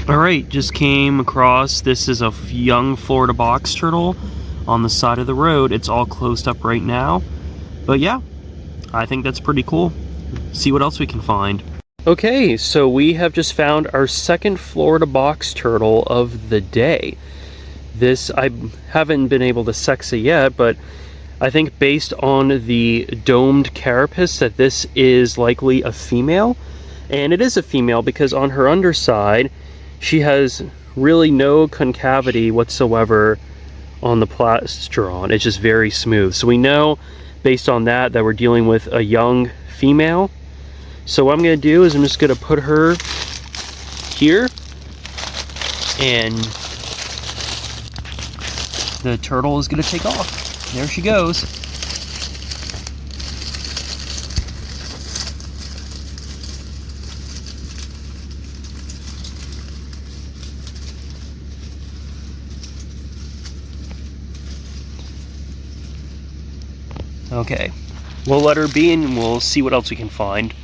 Alright, just came across, this is a young Florida box turtle on the side of the road. It's all closed up right now. But yeah, I think that's pretty cool. See what else we can find. Okay, so we have just found our second Florida box turtle of the day. This, I haven't been able to sex it yet, but I think based on the domed carapace that this is likely a female. And it is a female because on her underside, she has really no concavity whatsoever on the plastron. It's just very smooth. So we know based on that we're dealing with a young female. So what I'm going to do is I'm just going to put her here, and the turtle is going to take off. There she goes. Okay, we'll let her be and we'll see what else we can find.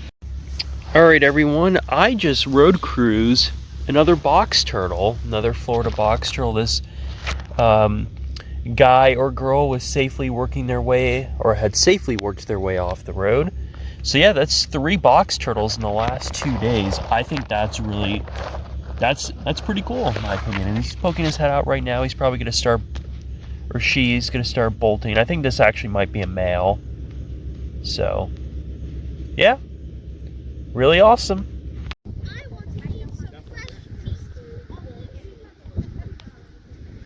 Alright everyone, I just road cruised another box turtle, another Florida box turtle. This guy or girl was safely working their way, or had safely worked their way off the road. So yeah, that's 3 box turtles in the last 2 days. I think that's really, that's pretty cool in my opinion. And he's poking his head out right now. He's probably going to start, or she's going to start bolting. I think this actually might be a male. So, yeah. Really awesome. I want to eat some fresh pieces.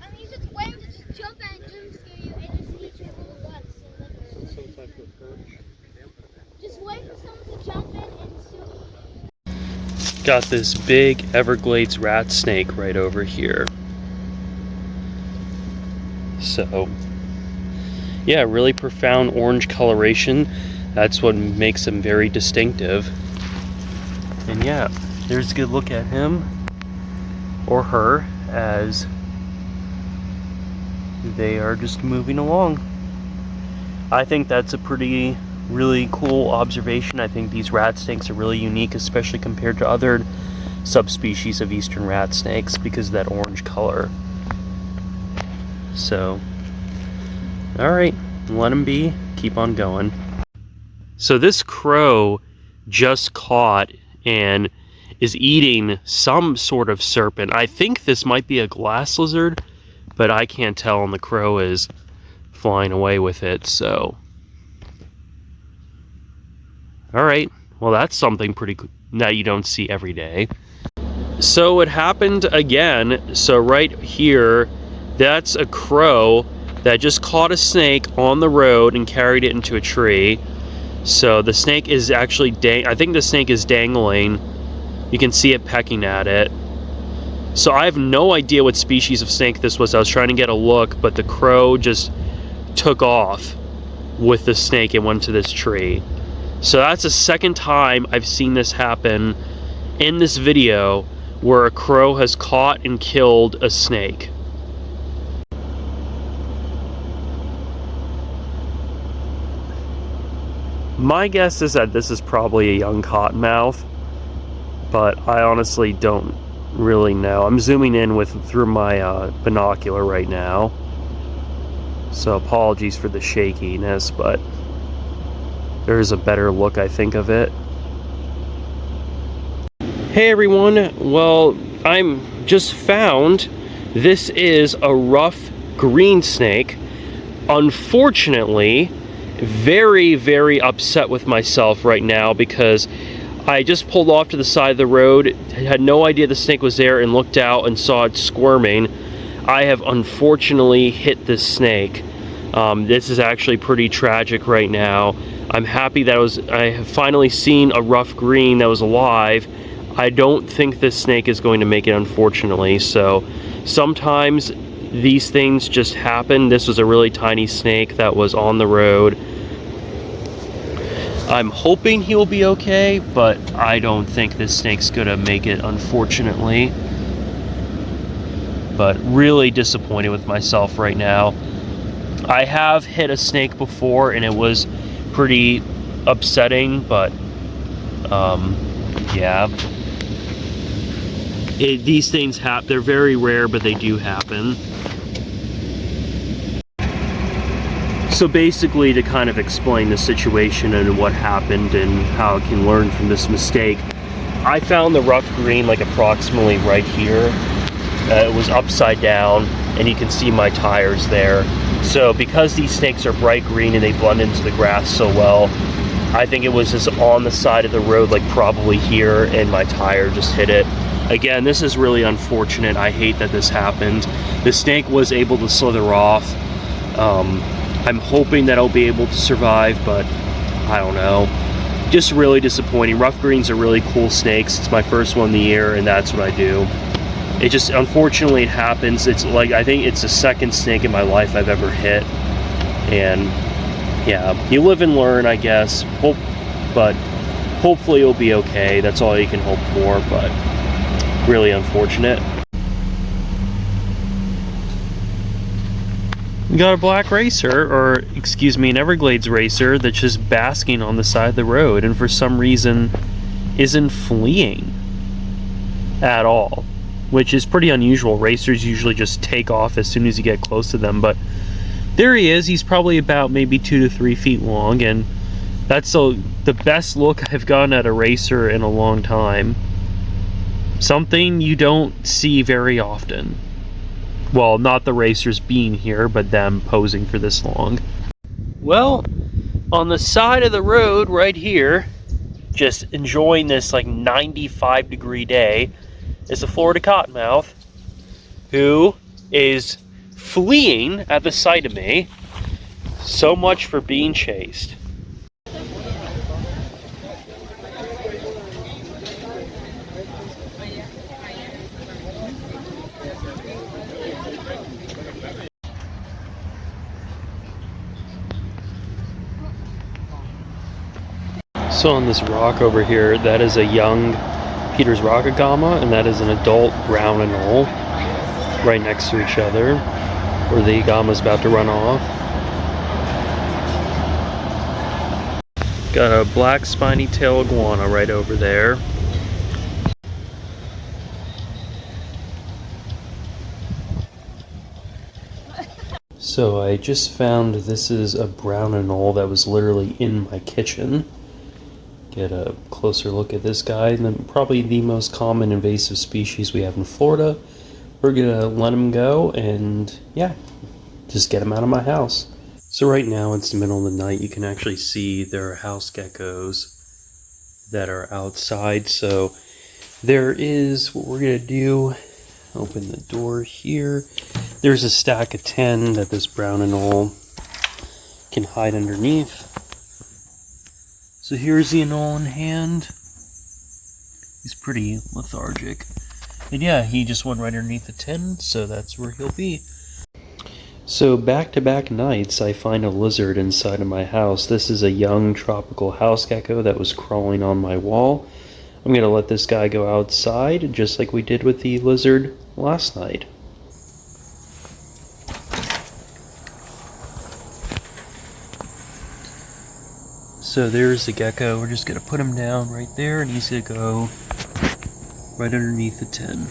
I mean, it's way to just jump and jump scare you and just eat your whole guts and liver. Some type of perch. Just wait for someone to jump in and see. Got this big Everglades rat snake right over here. So, yeah, really profound orange coloration. That's what makes him very distinctive. And yeah, there's a good look at him or her as they are just moving along. I think that's a really cool observation. I think these rat snakes are really unique, especially compared to other subspecies of eastern rat snakes because of that orange color. So, alright, let them be, keep on going. So this crow just caught and is eating some sort of serpent. I think this might be a glass lizard, but I can't tell, and the crow is flying away with it, so. Alright, well that's something pretty cool that you don't see every day. So it happened again. So right here, that's a crow that just caught a snake on the road and carried it into a tree. So the snake is actually I think the snake is dangling. You can see it pecking at it. So I have no idea what species of snake this was. I was trying to get a look, but the crow just took off with the snake and went to this tree. So that's the second time I've seen this happen in this video, where a crow has caught and killed a snake. My guess is that this is probably a young cottonmouth, but I honestly don't really know. I'm zooming in through my binocular right now, so apologies for the shakiness, but there's a better look, I think, of it. Hey everyone, well, I'm just found this is a rough green snake. Unfortunately, very upset with myself right now because I just pulled off to the side of the road, had no idea the snake was there, and looked out and saw it squirming. I have unfortunately hit this snake. This is actually pretty tragic right now. I'm happy that I have finally seen a rough green that was alive. I don't think this snake is going to make it, unfortunately. So sometimes these things just happen. This was a really tiny snake that was on the road. I'm hoping he'll be okay, but I don't think this snake's gonna make it, unfortunately. But really disappointed with myself right now. I have hit a snake before and it was pretty upsetting, but yeah. these things happen. They're very rare, but they do happen. So basically, to kind of explain the situation and what happened and how I can learn from this mistake, I found the rough green like approximately right here. It was upside down, and you can see my tires there. So because these snakes are bright green and they blend into the grass so well, I think it was just on the side of the road, like probably here, and my tire just hit it. Again, this is really unfortunate. I hate that this happened. The snake was able to slither off. I'm hoping that I'll be able to survive, but I don't know. Just really disappointing. Rough greens are really cool snakes. It's my first one of the year, and that's what I do. It just, unfortunately, it happens. It's like, I think it's the second snake in my life I've ever hit. And yeah, you live and learn, I guess. But hopefully it'll be okay. That's all you can hope for, but really unfortunate. We got a black racer, or excuse me, an Everglades racer that's just basking on the side of the road and for some reason isn't fleeing at all, which is pretty unusual. Racers usually just take off as soon as you get close to them, but there he is. He's probably about maybe 2 to 3 feet long, and that's the best look I've gotten at a racer in a long time. Something you don't see very often. Well, not the racers being here, but them posing for this long. Well, on the side of the road right here, just enjoying this like 95-degree day, is a Florida cottonmouth who is fleeing at the sight of me. So much for being chased. So on this rock over here, that is a young Peter's Rockagama, and that is an adult brown anole right next to each other, where the Agama's about to run off. Got a black spiny tail iguana right over there. So I just found this is a brown anole that was literally in my kitchen. Get a closer look at this guy, and then probably the most common invasive species we have in Florida. We're gonna let him go and yeah, just get him out of my house. So right now it's the middle of the night. You can actually see there are house geckos that are outside. So there is what we're gonna do. Open the door here. There's a stack of 10 that this brown anole can hide underneath. So here's the anole in hand. He's pretty lethargic. And yeah, he just went right underneath the tin, so that's where he'll be. So back-to-back nights, I find a lizard inside of my house. This is a young tropical house gecko that was crawling on my wall. I'm gonna let this guy go outside, just like we did with the lizard last night. So there's the gecko. We're just gonna put him down right there, and he's gonna go right underneath the tin.